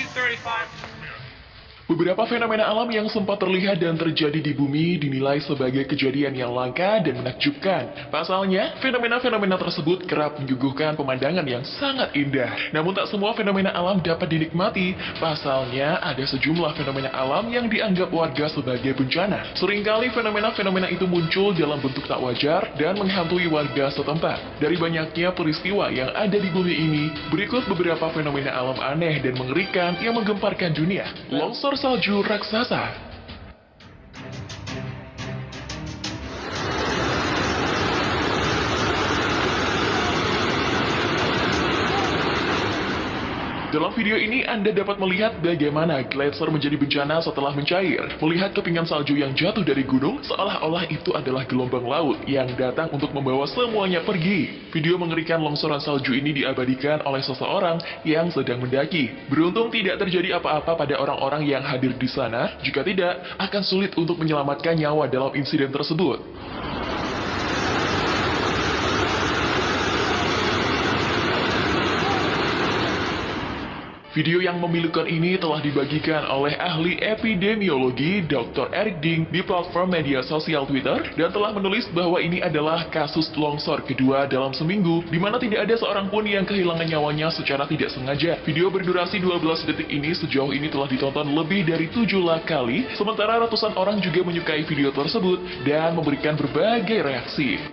435. Beberapa fenomena alam yang sempat terlihat dan terjadi di bumi dinilai sebagai kejadian yang langka dan menakjubkan. Pasalnya, fenomena-fenomena tersebut kerap menyuguhkan pemandangan yang sangat indah. Namun tak semua fenomena alam dapat dinikmati. Pasalnya, ada sejumlah fenomena alam yang dianggap warga sebagai bencana. Seringkali fenomena-fenomena itu muncul dalam bentuk tak wajar dan menghantui warga setempat. Dari banyaknya peristiwa yang ada di bumi ini, berikut beberapa fenomena alam aneh dan mengerikan yang menggemparkan dunia. Longsor salju raksasa. Dalam video ini Anda dapat melihat bagaimana gletser menjadi bencana setelah mencair. Melihat kepingan salju yang jatuh dari gunung, seolah-olah itu adalah gelombang laut yang datang untuk membawa semuanya pergi. Video mengerikan longsoran salju ini diabadikan oleh seseorang yang sedang mendaki. Beruntung tidak terjadi apa-apa pada orang-orang yang hadir di sana, jika tidak, akan sulit untuk menyelamatkan nyawa dalam insiden tersebut. Video yang memilukan ini telah dibagikan oleh ahli epidemiologi Dr. Eric Ding di platform media sosial Twitter dan telah menulis bahwa ini adalah kasus longsor kedua dalam seminggu di mana tidak ada seorang pun yang kehilangan nyawanya secara tidak sengaja. Video berdurasi 12 detik ini sejauh ini telah ditonton lebih dari 7 lakh kali, sementara ratusan orang juga menyukai video tersebut dan memberikan berbagai reaksi.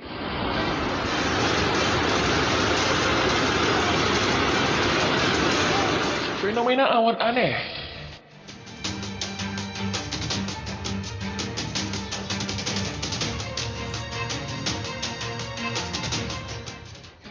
Fenomena awan aneh.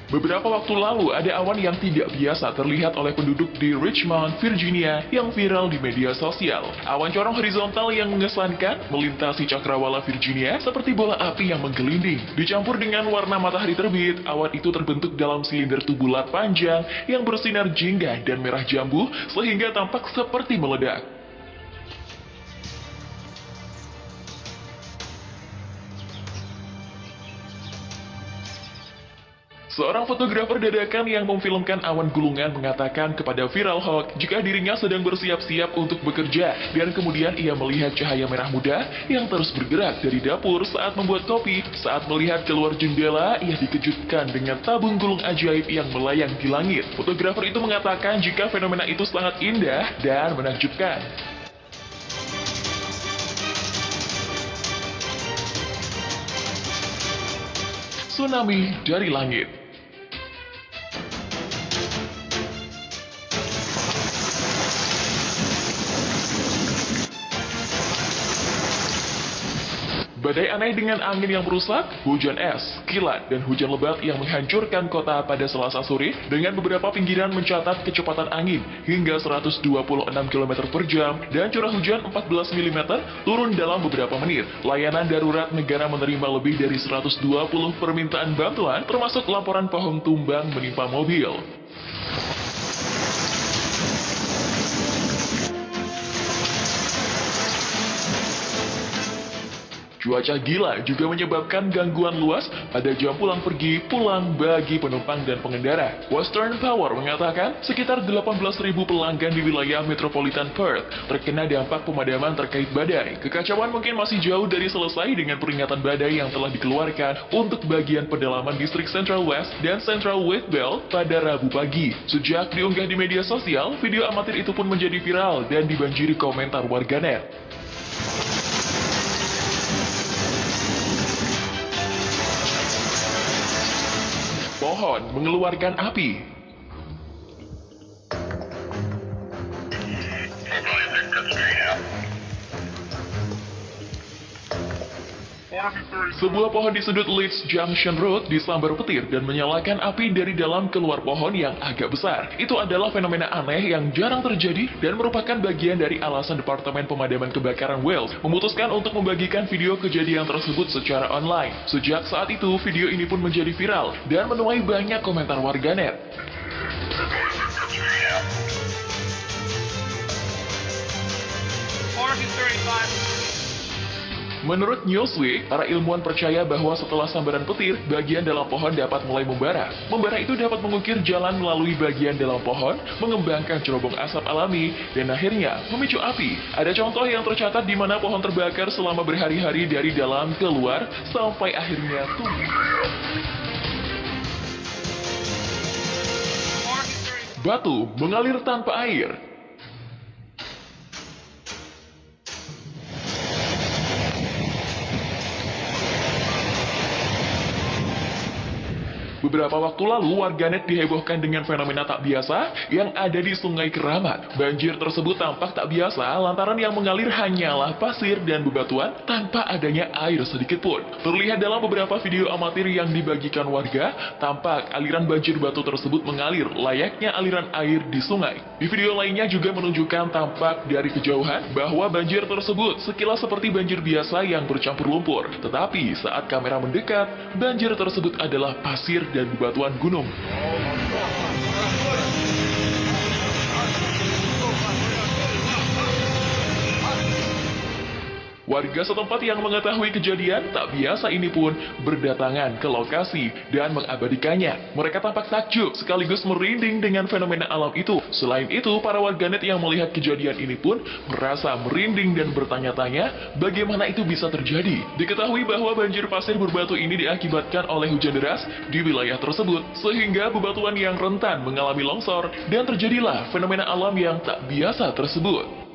Beberapa waktu lalu ada awan yang tidak biasa terlihat oleh penduduk di Richmond, Virginia yang viral di media sosial. Awan corong horizontal yang mengesankan melintasi cakrawala Virginia seperti bola api yang menggelinding. Dicampur dengan warna matahari terbit, awan itu terbentuk dalam silinder tubular panjang yang bersinar jingga dan merah jambu sehingga tampak seperti meledak. Seorang fotografer dadakan yang memfilmkan awan gulungan mengatakan kepada Viral Hawk jika dirinya sedang bersiap-siap untuk bekerja dan kemudian ia melihat cahaya merah muda yang terus bergerak dari dapur saat membuat kopi. Saat melihat keluar jendela, ia dikejutkan dengan tabung gulung ajaib yang melayang di langit. Fotografer itu mengatakan jika fenomena itu sangat indah dan menakjubkan. Tsunami dari langit. Badai aneh dengan angin yang merusak, hujan es, kilat, dan hujan lebat yang menghancurkan kota pada Selasa sore dengan beberapa pinggiran mencatat kecepatan angin hingga 126 km per jam dan curah hujan 14 mm turun dalam beberapa menit. Layanan darurat negara menerima lebih dari 120 permintaan bantuan termasuk laporan pohon tumbang menimpa mobil. Cuaca gila juga menyebabkan gangguan luas pada jam pulang pergi pulang bagi penumpang dan pengendara. Western Power mengatakan sekitar 18.000 pelanggan di wilayah metropolitan Perth terkena dampak pemadaman terkait badai. Kekacauan mungkin masih jauh dari selesai dengan peringatan badai yang telah dikeluarkan untuk bagian pedalaman distrik Central West dan Central Whitbell pada Rabu pagi. Sejak diunggah di media sosial, video amatir itu pun menjadi viral dan dibanjiri komentar warganet. Pohon mengeluarkan api. Sebuah pohon di sudut Leeds Junction Road disambar petir dan menyalakan api dari dalam keluar pohon yang agak besar. Itu adalah fenomena aneh yang jarang terjadi dan merupakan bagian dari alasan Departemen Pemadaman Kebakaran Wales memutuskan untuk membagikan video kejadian tersebut secara online. Sejak saat itu, video ini pun menjadi viral dan menuai banyak komentar warganet. Menurut Newsweek, para ilmuwan percaya bahwa setelah sambaran petir, bagian dalam pohon dapat mulai membara. Membara itu dapat mengukir jalan melalui bagian dalam pohon, mengembangkan cerobong asap alami, dan akhirnya memicu api. Ada contoh yang tercatat di mana pohon terbakar selama berhari-hari dari dalam keluar sampai akhirnya tumbuh. Batu mengalir tanpa air. Beberapa waktu lalu, warganet dihebohkan dengan fenomena tak biasa yang ada di Sungai Keramat. Banjir tersebut tampak tak biasa lantaran yang mengalir hanyalah pasir dan bebatuan tanpa adanya air sedikit pun. Terlihat dalam beberapa video amatir yang dibagikan warga, tampak aliran banjir batu tersebut mengalir layaknya aliran air di sungai. Di video lainnya juga menunjukkan tampak dari kejauhan bahwa banjir tersebut sekilas seperti banjir biasa yang bercampur lumpur. Tetapi saat kamera mendekat, banjir tersebut adalah pasir dan bebatuan gunung. Warga setempat yang mengetahui kejadian tak biasa ini pun berdatangan ke lokasi dan mengabadikannya. Mereka tampak takjub sekaligus merinding dengan fenomena alam itu. Selain itu, para warganet yang melihat kejadian ini pun merasa merinding dan bertanya-tanya bagaimana itu bisa terjadi. Diketahui bahwa banjir pasir berbatu ini diakibatkan oleh hujan deras di wilayah tersebut, sehingga bebatuan yang rentan mengalami longsor dan terjadilah fenomena alam yang tak biasa tersebut.